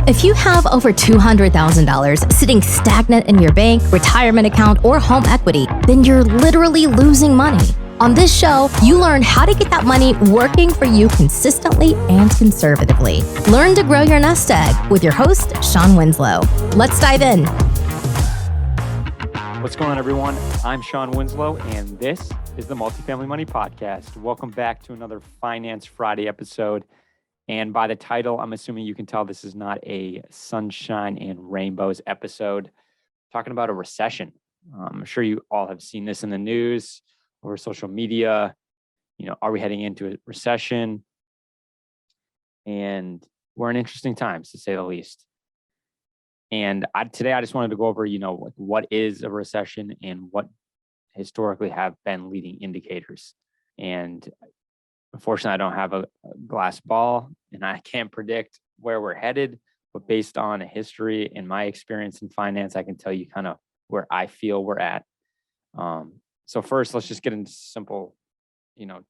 If you have over $200,000 sitting stagnant in your bank, retirement account, or home equity, then you're literally losing money. On this show, you learn how to get that money working for you consistently and conservatively. Learn to grow your nest egg with your host, Shawn Winslow. Let's dive in. What's going on, everyone? I'm Shawn Winslow, and this is the Multifamily Money Podcast. Welcome back to another Finance Friday episode. And by the title, I'm assuming you can tell this is not a sunshine and rainbows episode. Talking about a recession. I'm sure you all have seen this in the news, over social media. Are we heading into a recession? And we're in interesting times, to say the least. And today I just wanted to go over, what is a recession and what historically have been leading indicators. And unfortunately, I don't have a glass ball and I can't predict where we're headed, but based on a history and my experience in finance, I can tell you kind of where I feel we're at. So first, let's just get into simple,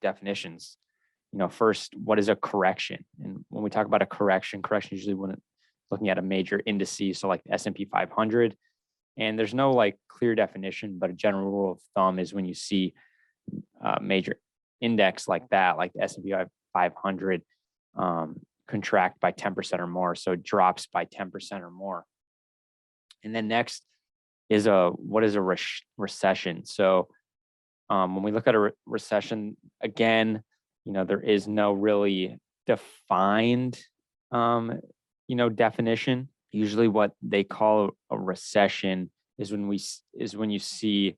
definitions. First, what is a correction? And when we talk about a correction usually when it's looking at a major indices, so like the S&P 500, and there's no clear definition, but a general rule of thumb is when you see a major index like that, like the S&P 500, contract by 10% or more, so it drops by 10% or more. And then next is what is a recession? So when we look at a recession, again, there is no really defined, definition. Usually, what they call a recession is when you see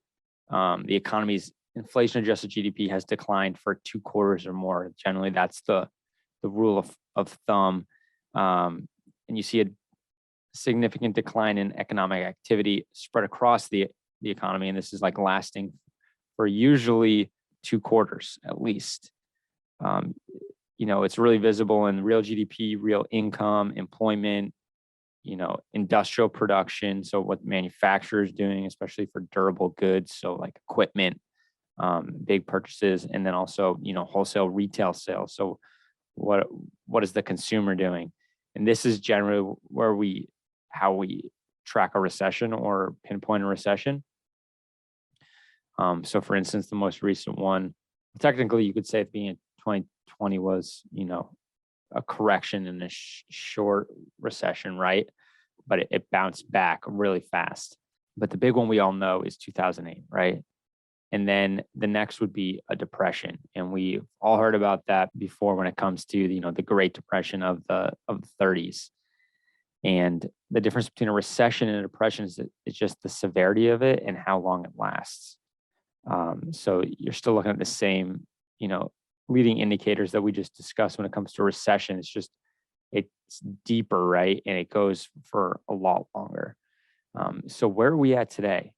the economy's inflation-adjusted GDP has declined for 2 quarters or more. Generally, that's the rule of thumb, and you see a significant decline in economic activity spread across the economy, and this is lasting for usually 2 quarters at least. It's really visible in real GDP, real income, employment, industrial production. So what manufacturers doing, especially for durable goods, so like equipment, big purchases, and then also wholesale retail sales. So what is the consumer doing? And this is generally how we track a recession or pinpoint a recession. So for instance, the most recent one, technically you could say it being 2020 was a correction in a short recession, right? But it bounced back really fast. But the big one we all know is 2008, right? And then the next would be a depression. And we've all heard about that before when it comes to, the Great Depression of the 30s. And the difference between a recession and a depression is just the severity of it and how long it lasts. So you're still looking at the same, leading indicators that we just discussed when it comes to a recession. It's deeper, right? And it goes for a lot longer. So where are we at today?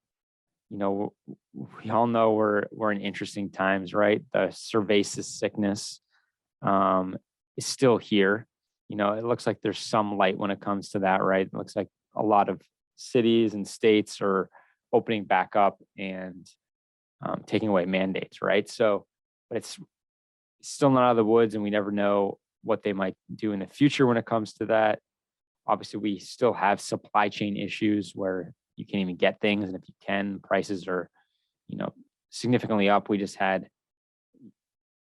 We all know we're in interesting times, right? The cervasis sickness is still here. It looks like there's some light when it comes to that, right? It looks like a lot of cities and states are opening back up and taking away mandates, right? So, but it's still not out of the woods, and we never know what they might do in the future when it comes to that. Obviously, we still have supply chain issues where you can't even get things, and if you can, prices are, significantly up. We just had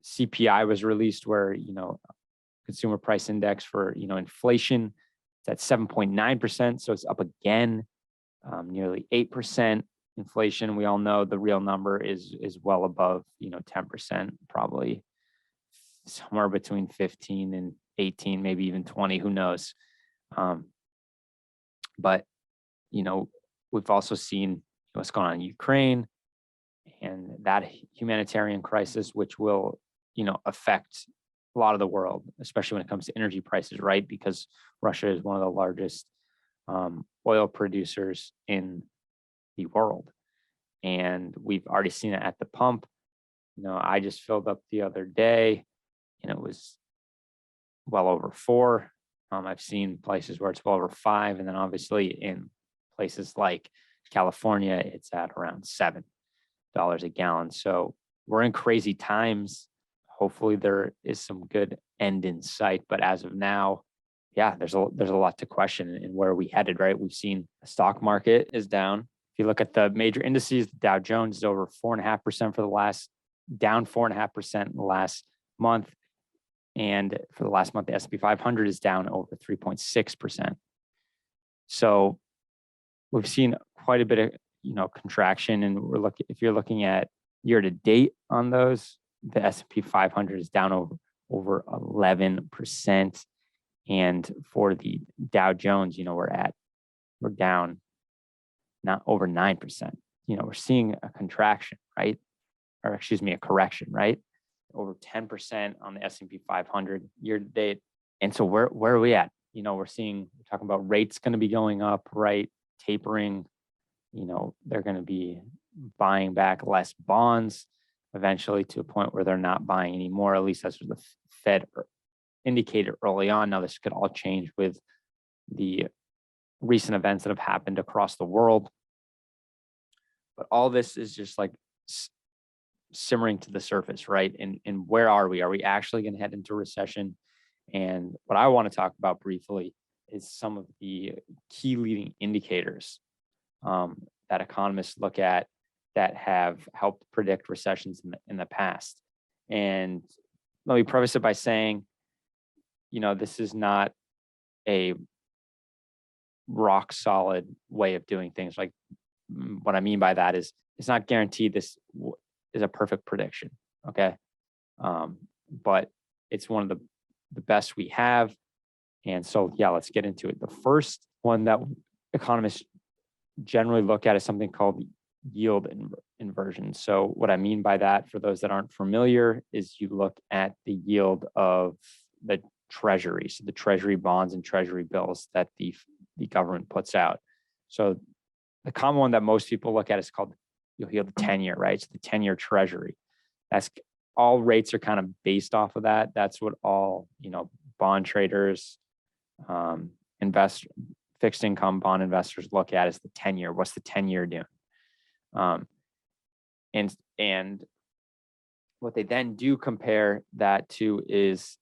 CPI was released where, consumer price index for, inflation, it's at 7.9%. So it's up again, nearly 8% inflation. We all know the real number is well above, 10%, probably somewhere between 15 and 18, maybe even 20, who knows? But, we've also seen what's going on in Ukraine and that humanitarian crisis, which will, affect a lot of the world, especially when it comes to energy prices, right? Because Russia is one of the largest oil producers in the world. And we've already seen it at the pump. I just filled up the other day and it was well over 4. I've seen places where it's well over 5. And then obviously in places like California, it's at around $7 a gallon. So we're in crazy times. Hopefully there is some good end in sight. But as of now, yeah, there's a lot to question in where we headed, right? We've seen the stock market is down. If you look at the major indices, the Dow Jones is over 4.5% down 4.5% in the last month. And for the last month, the S&P 500 is down over 3.6%. So we've seen quite a bit of, contraction. And if you're looking at year to date on those, the S&P 500 is down over 11%. And for the Dow Jones, we're down not over 9%. We're seeing a contraction, right? Or excuse me, a correction, right? Over 10% on the S&P 500 year to date. And so where are we at? We're talking about rates going to be going up, right? Tapering, they're going to be buying back less bonds eventually to a point where they're not buying anymore. At least that's what the Fed indicated early on. Now this could all change with the recent events that have happened across the world. But all this is just like simmering to the surface, right? And where are we? Are we actually going to head into recession? And what I want to talk about briefly is some of the key leading indicators that economists look at that have helped predict recessions in the past. And let me preface it by saying, this is not a rock solid way of doing things. Like what I mean by that is it's not guaranteed this is a perfect prediction. Okay. But it's one of the best we have. And so, yeah, let's get into it. The first one that economists generally look at is something called yield inversion. So what I mean by that, for those that aren't familiar, is you look at the yield of the treasury, so the treasury bonds and treasury bills that the government puts out. So the common one that most people look at is called, you'll hear the 10-year, right? So the 10-year treasury. That's all rates are kind of based off of that. That's what all, bond traders, fixed income bond investors look at is the 10-year. What's the 10-year doing? And what they then do compare that to is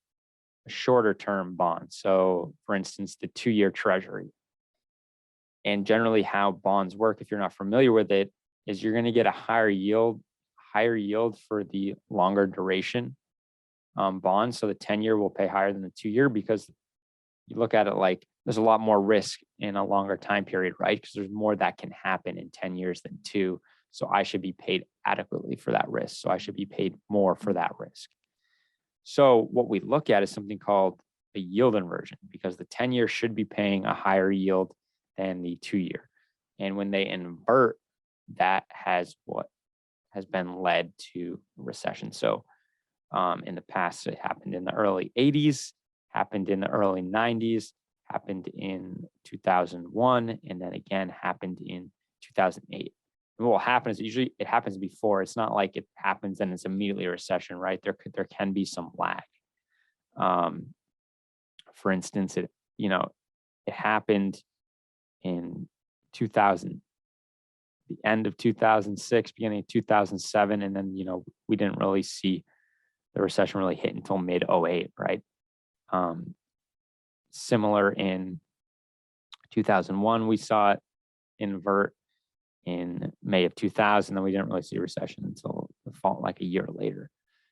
a shorter term bond. So for instance, the 2-year treasury. And generally how bonds work, if you're not familiar with it, is you're going to get a higher yield for the longer duration bond. So the 10-year will pay higher than the 2-year because you look at it like there's a lot more risk in a longer time period, right? Because there's more that can happen in 10 years than 2. So I should be paid adequately for that risk. So I should be paid more for that risk. So what we look at is something called a yield inversion, because the 10-year should be paying a higher yield than the 2-year. And when they invert, that has been led to recession. So in the past, it happened in the early 80s, happened in the early 90s, happened in 2001, and then again happened in 2008. And what will happen is usually it happens before. It's not like it happens and it's immediately a recession, right? There can be some lag. For instance, it happened in 2000, the end of 2006, beginning of 2007, and then we didn't really see the recession really hit until mid 08, right? Similar in 2001, we saw it invert in May of 2000, and we didn't really see a recession until the fall, like a year later.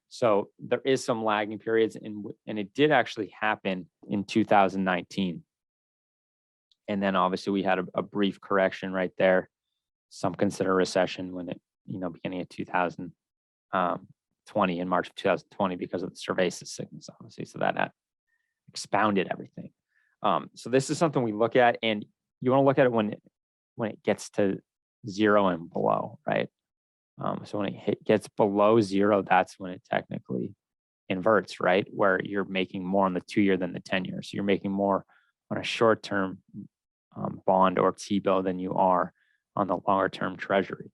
So there is some lagging periods, and it did actually happen in 2019. And then obviously we had a brief correction right there. Some consider recession when it, beginning of 2020, in March of 2020, because of the cerveza sickness, obviously. So that expounded everything. So this is something we look at, and you want to look at it when it gets to 0 and below, right? So when it gets below 0, that's when it technically inverts, right? Where you're making more on the 2-year than the 10-year. So you're making more on a short-term bond or T-bill than you are on the longer-term treasury.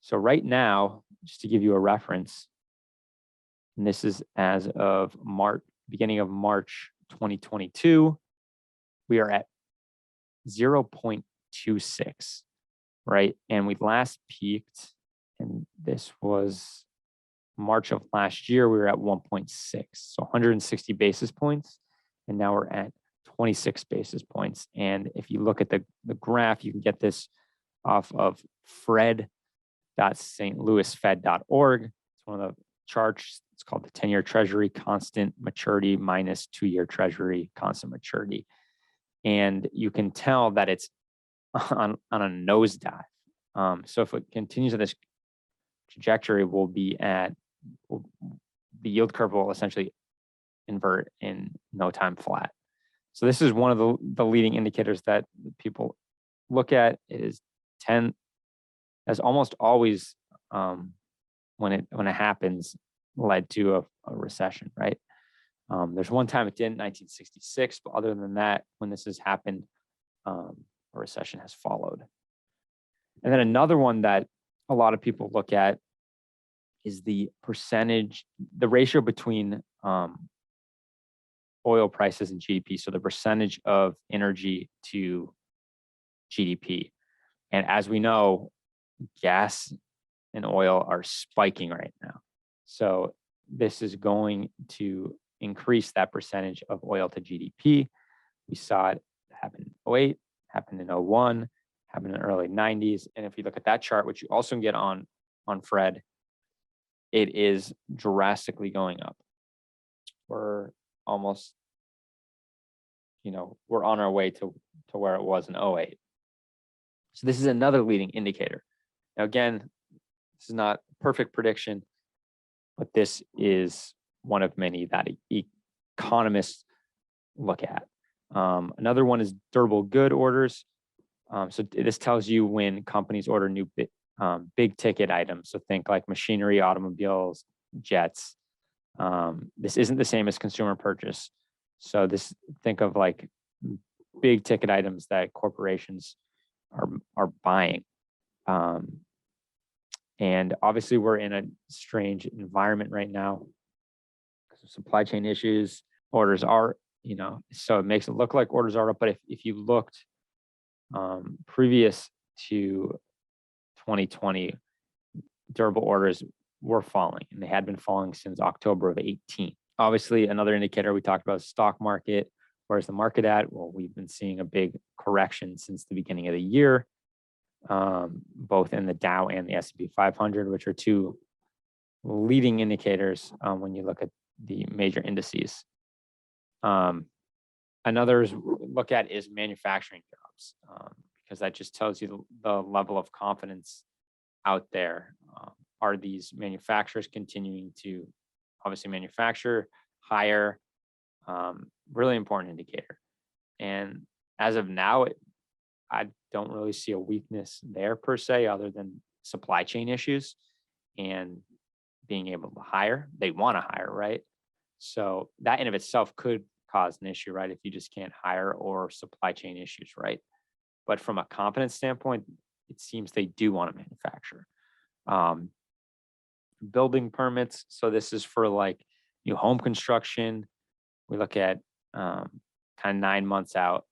So right now, just to give you a reference, and this is as of beginning of March 2022, we are at 0.26, right? And we last peaked, and this was March of last year, we were at 1.6, so 160 basis points, and now we're at 26 basis points. And if you look at the graph, you can get this off of fred.stlouisfed.org. It's one of the charts. It's called the 10-year Treasury constant maturity minus 2-year Treasury constant maturity. And you can tell that it's on a nosedive. So if it continues on this trajectory, the yield curve will essentially invert in no time flat. So this is one of the leading indicators that people look at. It is as almost always when it happens led to a recession, right? There's one time it didn't, 1966, but other than that, when this has happened, a recession has followed. And then another one that a lot of people look at is the ratio between oil prices and GDP. So the percentage of energy to GDP. And as we know, gas and oil are spiking right now. So this is going to increase that percentage of oil to GDP. We saw it happen in 2008, happened in 2001, happened in the early 90s. And if you look at that chart, which you also can get on Fred, it is drastically going up. We're almost, we're on our way to where it was in 2008. So this is another leading indicator. Now, again, this is not a perfect prediction, but this is one of many that economists look at. Another one is durable good orders. So this tells you when companies order new big ticket items. So think like machinery, automobiles, jets. This isn't the same as consumer purchase. So think of like big ticket items that corporations are buying. And obviously we're in a strange environment right now because of supply chain issues. Orders are, so it makes it look like orders are up. But if you looked previous to 2020, durable orders were falling, and they had been falling since October of 2018. Obviously, another indicator we talked about is stock market. Where's the market at? Well, we've been seeing a big correction since the beginning of the year, both in the Dow and the S&P 500, which are two leading indicators when you look at the major indices. Another look at is manufacturing jobs, because that just tells you the level of confidence out there. Are these manufacturers continuing to obviously manufacture, hire? Really important indicator. And as of now, I don't really see a weakness there per se, other than supply chain issues and being able to hire. They want to hire, right? So that in of itself could cause an issue, right? If you just can't hire, or supply chain issues, right? But from a confidence standpoint, it seems they do want to manufacture. Building permits. So this is for like new home construction. We look at kind of 9 months out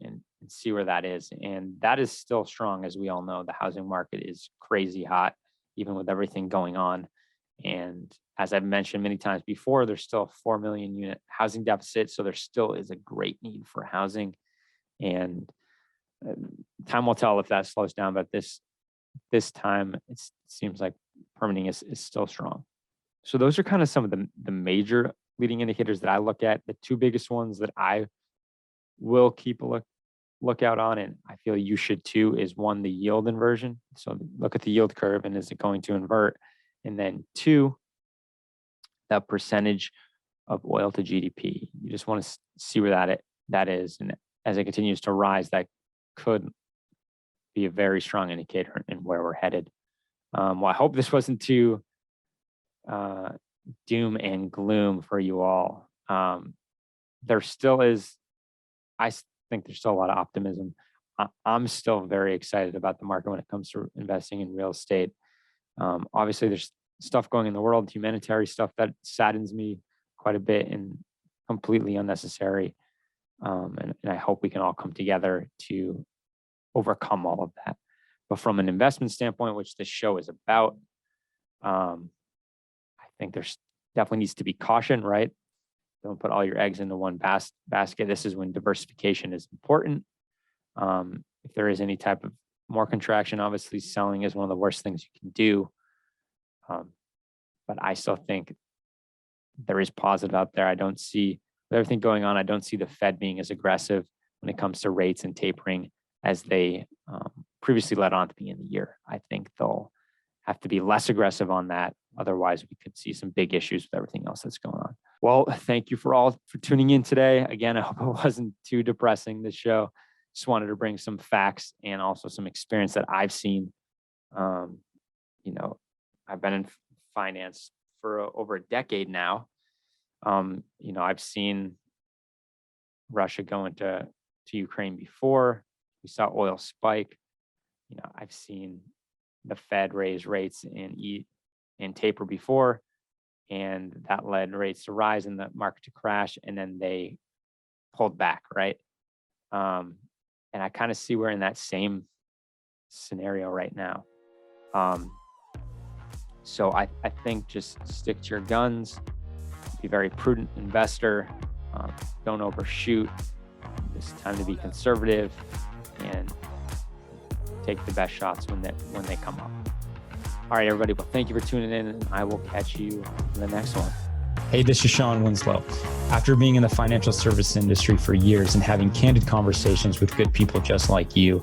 and see where that is. And that is still strong. As we all know, the housing market is crazy hot, even with everything going on. And as I've mentioned many times before, there's still a 4 million unit housing deficit. So there still is a great need for housing. And time will tell if that slows down. But this time, it seems like permitting is still strong. So those are kind of some of the major leading indicators that I look at. The two biggest ones that I will keep a lookout on, and I feel you should too, is one, the yield inversion. So look at the yield curve, and is it going to invert? And then two, the percentage of oil to GDP. You just want to see where that is. And as it continues to rise, that could be a very strong indicator in where we're headed. Well, I hope this wasn't too doom and gloom for you all. There still is, I think there's still a lot of optimism. I'm still very excited about the market when it comes to investing in real estate. Obviously, there's stuff going in the world, humanitarian stuff that saddens me quite a bit and completely unnecessary. And I hope we can all come together to overcome all of that. But from an investment standpoint, which this show is about, I think there's definitely needs to be caution, right? Don't put all your eggs into one basket. This is when diversification is important. If there is any type of more contraction, obviously selling is one of the worst things you can do. But I still think there is positive out there. I don't see, with everything going on, I don't see the Fed being as aggressive when it comes to rates and tapering as they previously led on at the beginning of the year. I think they'll have to be less aggressive on that. Otherwise, we could see some big issues with everything else that's going on. Well, thank you for tuning in today. Again, I hope it wasn't too depressing, this show. Just wanted to bring some facts and also some experience that I've seen. I've been in finance for over a decade now. I've seen Russia go into Ukraine before. We saw oil spike. I've seen the Fed raise rates and taper before, and that led rates to rise and the market to crash, and then they pulled back, right? And I kind of see we're in that same scenario right now. So I think just stick to your guns, be a very prudent investor, don't overshoot. It's time to be conservative and take the best shots when they come up. All right, everybody. Well, thank you for tuning in, and I will catch you in the next one. Hey, this is Shawn Winslow. After being in the financial service industry for years and having candid conversations with good people just like you,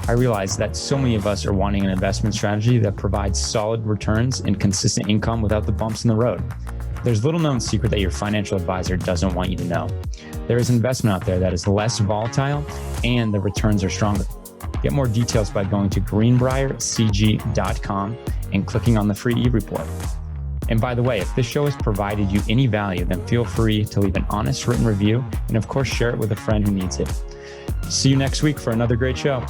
I realized that so many of us are wanting an investment strategy that provides solid returns and consistent income without the bumps in the road. There's little known secret that your financial advisor doesn't want you to know. There is an investment out there that is less volatile and the returns are stronger. Get more details by going to greenbriercg.com and clicking on the free e-report. And by the way, if this show has provided you any value, then feel free to leave an honest written review and of course share it with a friend who needs it. See you next week for another great show.